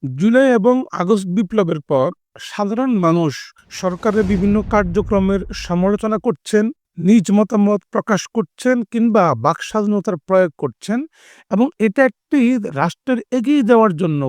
জুলাই এবং আগস্ট বিপ্লবের পর সাধারণ মানুষ সরকারের বিভিন্ন কার্যক্রমের সমালোচনা করছেন, নিজ মতামত প্রকাশ করছেন কিংবা বাক স্বাধীনতার প্রয়োগ করছেন এবং এটা একটি রাষ্ট্রের এগিয়ে যাওয়ার জন্য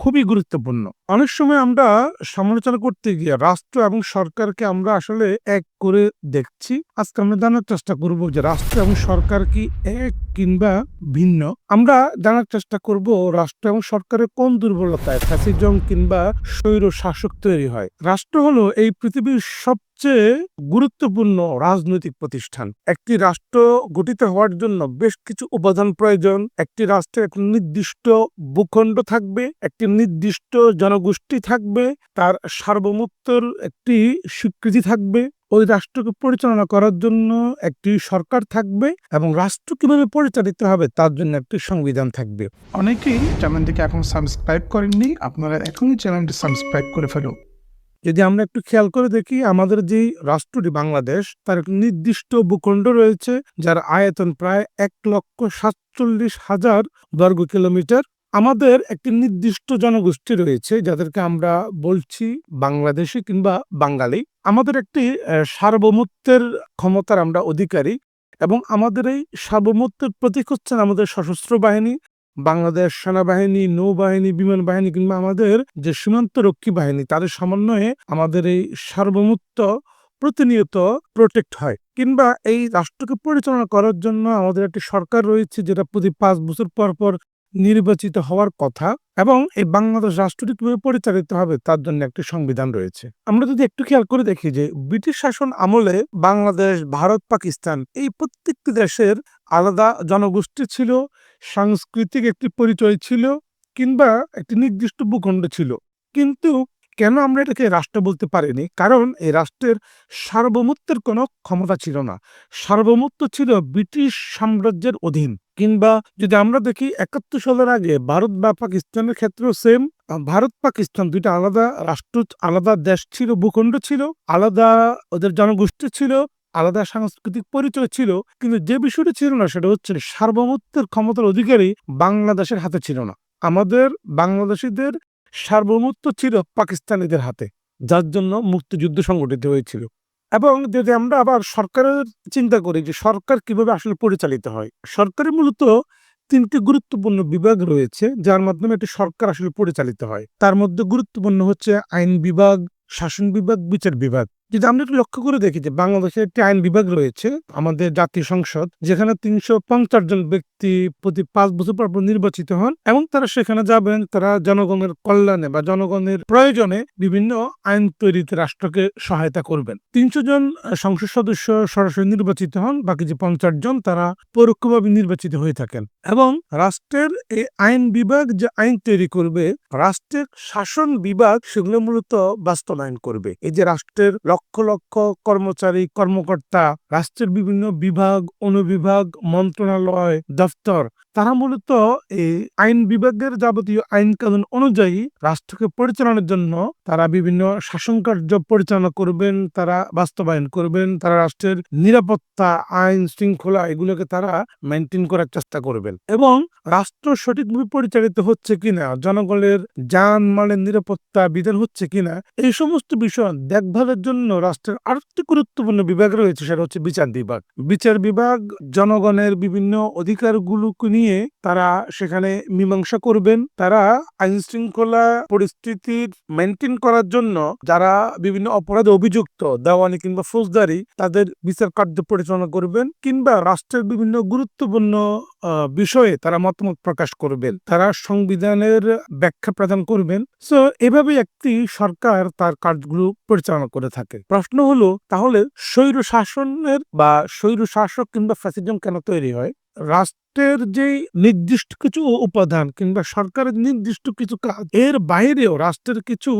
খুবই গুরুত্বপূর্ণ। অনেক সময় আমরা সমালোচনা করতে গিয়ে রাষ্ট্র এবং সরকারকে আমরা আসলে এক করে দেখছি। আজকে আমরা জানার চেষ্টা করব যে রাষ্ট্র এবং সরকার কি এক কিংবা ভিন্ন। আমরা জানার চেষ্টা করব রাষ্ট্র এবং সরকারের কোন দুর্বলতায় ফ্যাসিজম কিংবা স্বৈর শাসক তৈরি হয়। রাষ্ট্র হলো এই পৃথিবীর সবচেয়ে গুরুত্বপূর্ণ রাজনৈতিক প্রতিষ্ঠান। একটি রাষ্ট্র গঠিত হওয়ার জন্য বেশ কিছু উপাদান প্রয়োজন। একটি রাষ্ট্রের একটি নির্দিষ্ট ভূখণ্ড থাকবে, একটি নির্দিষ্ট জনগোষ্ঠী থাকবে, তার সার্বভৌমত্বের একটি স্বীকৃতি থাকবে, ওই রাষ্ট্রকে পরিচালনা করার জন্য একটি সরকার থাকবে এবং রাষ্ট্র কিভাবে পরিচালিত হবে তার জন্য একটি সংবিধান থাকবে। অনেকেই চ্যানেলটিকে এখন সাবস্ক্রাইব করেননি, আপনারা এখনই চ্যানেলটি সাবস্ক্রাইব করে ফেলুন। যদি আমরা একটু খেয়াল করে দেখি, আমাদের যে রাষ্ট্রটি বাংলাদেশ, তার একটি নির্দিষ্ট ভূখণ্ড রয়েছে যার আয়তন প্রায় 1,47,000 বর্গ কিলোমিটার। আমাদের একটি নির্দিষ্ট জনগোষ্ঠী রয়েছে যাদেরকে আমরা বলছি বাংলাদেশি কিংবা বাঙালি। আমাদের একটি সার্বভৌমত্বের ক্ষমতার আমরা অধিকারী এবং আমাদের এই সার্বভৌমত্বের প্রতীক হচ্ছেন আমাদের সশস্ত্র বাহিনী, বাংলাদেশ সেনাবাহিনী, নৌবাহিনী, বিমান বাহিনী কিংবা আমাদের যে সীমান্ত রক্ষী বাহিনী, তাদের সমন্বয়ে আমাদের এই সার্বভৌমত্ব প্রতিনিয়ত প্রোটেক্ট হয়। কিংবা এই রাষ্ট্রকে পরিচালনা করার জন্য আমাদের একটি সরকার রয়েছে যেটা প্রতি 5 বছর পর পর নির্বাচিত হওয়ার কথা এবং এই বাংলাদেশ রাষ্ট্রটি কিভাবে পরিচালিত হবে তার জন্য একটি সংবিধান রয়েছে। আমরা যদি একটু খেয়াল করে দেখি যে ব্রিটিশ শাসন আমলে বাংলাদেশ, ভারত, পাকিস্তান এই প্রত্যেকটি দেশের আলাদা জনগোষ্ঠী ছিল, সাংস্কৃতিক একটি পরিচয় ছিল কিংবা একটি নির্দিষ্ট ভূখণ্ড ছিল। কিন্তু কেন আমরা এটাকে রাষ্ট্র বলতে পারিনি? কারণ এই রাষ্ট্রের সার্বভৌমত্বের কোনো ক্ষমতা ছিল না। সার্বভৌমত্ব ছিল ব্রিটিশ সাম্রাজ্যের অধীন। কিংবা যদি আমরা দেখি ৭১ সালের আগে ভারত বা পাকিস্তানের ক্ষেত্রেও সেম। ভারত পাকিস্তান দুইটা আলাদা রাষ্ট্র, আলাদা দেশ ছিল, ভূখণ্ড ছিল, আলাদা ওদের জনগোষ্ঠী ছিল, আলাদা সাংস্কৃতিক পরিচয় ছিল। কিন্তু যে বিষয়টা ছিল না সেটা হচ্ছে সার্বভৌমত্বের ক্ষমতার অধিকারী বাংলাদেশের হাতে ছিল না। আমাদের বাংলাদেশিদের সার্বভৌমত্ব ছিল পাকিস্তানিদের হাতে, যার জন্য মুক্তিযুদ্ধ সংগঠিত হয়েছিল। এবং যদি আমরা আবার সরকারের চিন্তা করি যে সরকার কিভাবে আসলে পরিচালিত হয়, সরকারের মূলত ৩টি গুরুত্বপূর্ণ বিভাগ রয়েছে যার মাধ্যমে একটি সরকার আসলে পরিচালিত হয়। তার মধ্যে গুরুত্বপূর্ণ হচ্ছে আইন বিভাগ, শাসন বিভাগ, বিচার বিভাগ। যদি আমরা একটু লক্ষ্য করে দেখি যে বাংলাদেশের একটি আইন বিভাগ রয়েছে, আমাদের জাতীয় সংসদ, যেখানে ৩৫০ জন ব্যক্তি প্রতি ৫ বছর পর নির্বাচিত হন এবং তারা সেখানে যাবেন, তারা জনগণের কল্যাণে বা জনগণের প্রয়োজনে বিভিন্ন আইন তৈরিতে রাষ্ট্রকে সহায়তা করবেন। ৩০০ জন সংসদ সদস্য সরাসরি নির্বাচিত হন, বাকি যে ৫০ জন তারা পরোক্ষভাবে নির্বাচিত হয়ে থাকেন এবং রাষ্ট্রের এই আইন বিভাগ যে আইন তৈরি করবে, রাষ্ট্রের শাসন বিভাগ সেগুলো মূলত বাস্তবায়ন করবে। এই যে রাষ্ট্রের লক্ষ লক্ষ কর্মচারী, কর্মকর্তা, রাষ্ট্রের বিভিন্ন বিভাগ, অনুবিভাগ, মন্ত্রণালয়, দপ্তর, তারা মূলত এই আইন বিভাগের যাবতীয় আইন কানুন অনুযায়ী রাষ্ট্রকে পরিচালনার জন্য তারা বিভিন্ন শাসন কার্য পরিচালনা করবেন, তারা বাস্তবায়ন করবেন, তারা রাষ্ট্রের নিরাপত্তা, আইন শৃঙ্খলা এগুলোকে তারা মেনটেন করার চেষ্টা করবেন এবং রাষ্ট্র সঠিকভাবে পরিচালিত হচ্ছে কিনা, জনগণের জানমালের নিরাপত্তা বিধান হচ্ছে কিনা, এই সমস্ত বিষয় দেখভালের জন্য রাষ্ট্রের আরেকটি গুরুত্বপূর্ণ বিভাগ রয়েছে, সেটা হচ্ছে বিচার বিভাগ। বিচার বিভাগ জনগণের বিভিন্ন অধিকারগুলোকে নিয়ে তারা সেখানে মীমাংসা করবেন। তারা আইন শৃঙ্খলা পরিস্থিতির মেনটেন করার জন্য যারা বিভিন্ন অপরাধে অভিযুক্ত, দেওয়ানি কিংবা ফৌজদারি, তাদের বিচার কার্য পরিচালনা করবেন কিংবা রাষ্ট্রের বিভিন্ন গুরুত্বপূর্ণ বিষয়ে তারা মতামত প্রকাশ করবেন, তারা সংবিধানের ব্যাখ্যা প্রদান করবেন। সো এভাবে একটি সরকার তার কাজগুলো পরিচালনা করে থাকে। প্রশ্ন হলো তাহলে স্বৈর শাসনের বা স্বৈর শাসক কিংবা ফ্যাসিজম কেন তৈরি হয়? রাষ্ট্রের যে নির্দিষ্ট কিছু উপাদান কিংবা সরকারের নির্দিষ্ট কিছু কাজ, এর বাইরেও রাষ্ট্রের কিছু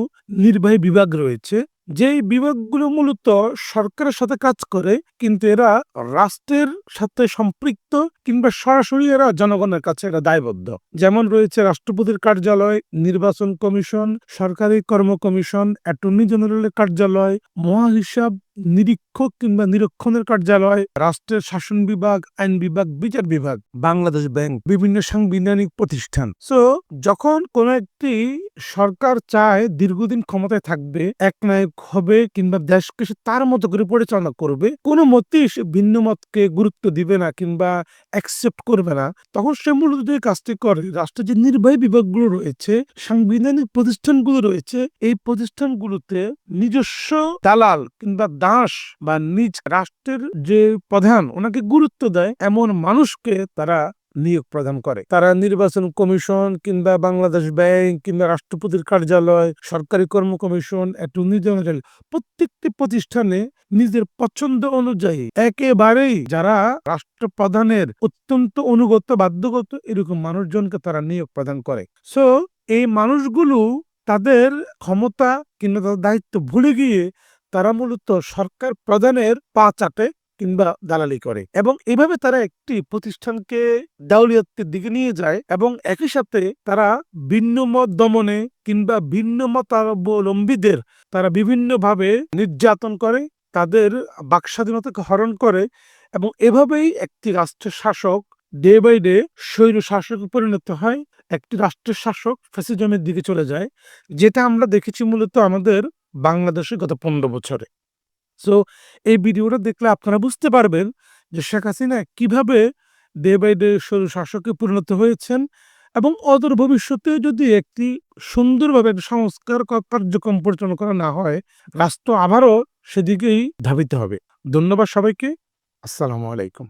নির্বাহী বিভাগ রয়েছে, যেই বিভাগগুলো মূলত সরকারের সাথে কাজ করে কিন্তু এরা রাষ্ট্রের সাথে সম্পৃক্ত কিংবা সরাসরি এরা জনগণের কাছে এরা দায়বদ্ধ। যেমন রয়েছে রাষ্ট্রপতির কার্যালয়, নির্বাচন কমিশন, সরকারি কর্ম কমিশন, অ্যাটর্নি জেনারেলের কার্যালয়, মহাহিসাব নিরীক্ষক কিংবা নিরীক্ষণের কার্যালয়, রাষ্ট্রের শাসন বিভাগ, আইন বিভাগ, বিচার বিভাগ, বাংলাদেশ ব্যাংক, বিভিন্ন সাংবিধানিক প্রতিষ্ঠান। সো যখন কোন একটি সরকার চায় দীর্ঘদিন ক্ষমতায় থাকবে, একনায়ক হবে কিংবা দেশকে সে তার মতো করে পরিচালনা করবে, কোনো মতেই সে ভিন্ন মতকে গুরুত্ব দিবে না কিংবা অ্যাকসেপ্ট করবে না, তখন সে মূলত যে কাজটি করে, রাষ্ট্রের যে নির্বাহী বিভাগগুলো রয়েছে, সাংবিধানিক প্রতিষ্ঠানগুলো রয়েছে, এই প্রতিষ্ঠানগুলোতে নিজস্ব দালাল কিংবা দাস বা নিজ রাষ্ট্রের যে প্রধান ওনাকে গুরুত্ব দেয় এমন মানুষকে তারা নিয়োগ প্রদান করে। তারা নির্বাচন কমিশন কিংবা বাংলাদেশ ব্যাংক কিংবা রাষ্ট্রপতির কার্যালয়, সরকারি কর্ম কমিশন, অ্যাটর্নি জেনারেল, প্রত্যেকটি প্রতিষ্ঠানে নিজের পছন্দ অনুযায়ী একেবারেই যারা রাষ্ট্রপ্রধানের অত্যন্ত অনুগত বাধ্যগত এরকম মানুষজনকে তারা নিয়োগ প্রদান করে। সো এই মানুষগুলো তাদের ক্ষমতা কিংবা তাদের দায়িত্ব ভুলে গিয়ে তারা মূলত সরকার প্রধানের পা চাটে কিংবা দালালি করে এবং এভাবে তারা একটি প্রতিষ্ঠানকে দেউলিয়াতের দিকে নিয়ে যায় এবং একই সাথে তারা ভিন্ন মত দমনে কিংবা ভিন্ন মতাবলম্বীদের তারা বিভিন্নভাবে নির্যাতন করে, তাদের বাকস্বাধীনতাকে হরণ করে এবং এভাবেই একটি রাষ্ট্রের শাসক ডে বাই ডে স্বৈর শাসকে পরিণত হয়, একটি রাষ্ট্রের শাসক ফ্যাসিজমের দিকে চলে যায়, যেটা আমরা দেখেছি মূলত আমাদের বাংলাদেশে গত 15 বছরে। সো এই ভিডিওটা দেখলে আপনারা বুঝতে পারবেন যে শেখ হাসিনা কিভাবে ডে বাই ডে স্বৈর শাসকে পরিণত হয়েছেন এবং অদূর ভবিষ্যতে যদি একটি সুন্দরভাবে একটা সংস্কার কার্যক্রম পরিচালনা করা না হয়, রাষ্ট্র আবারও সেদিকেই ধাবিত হবে। ধন্যবাদ সবাইকে। আসসালামু আলাইকুম।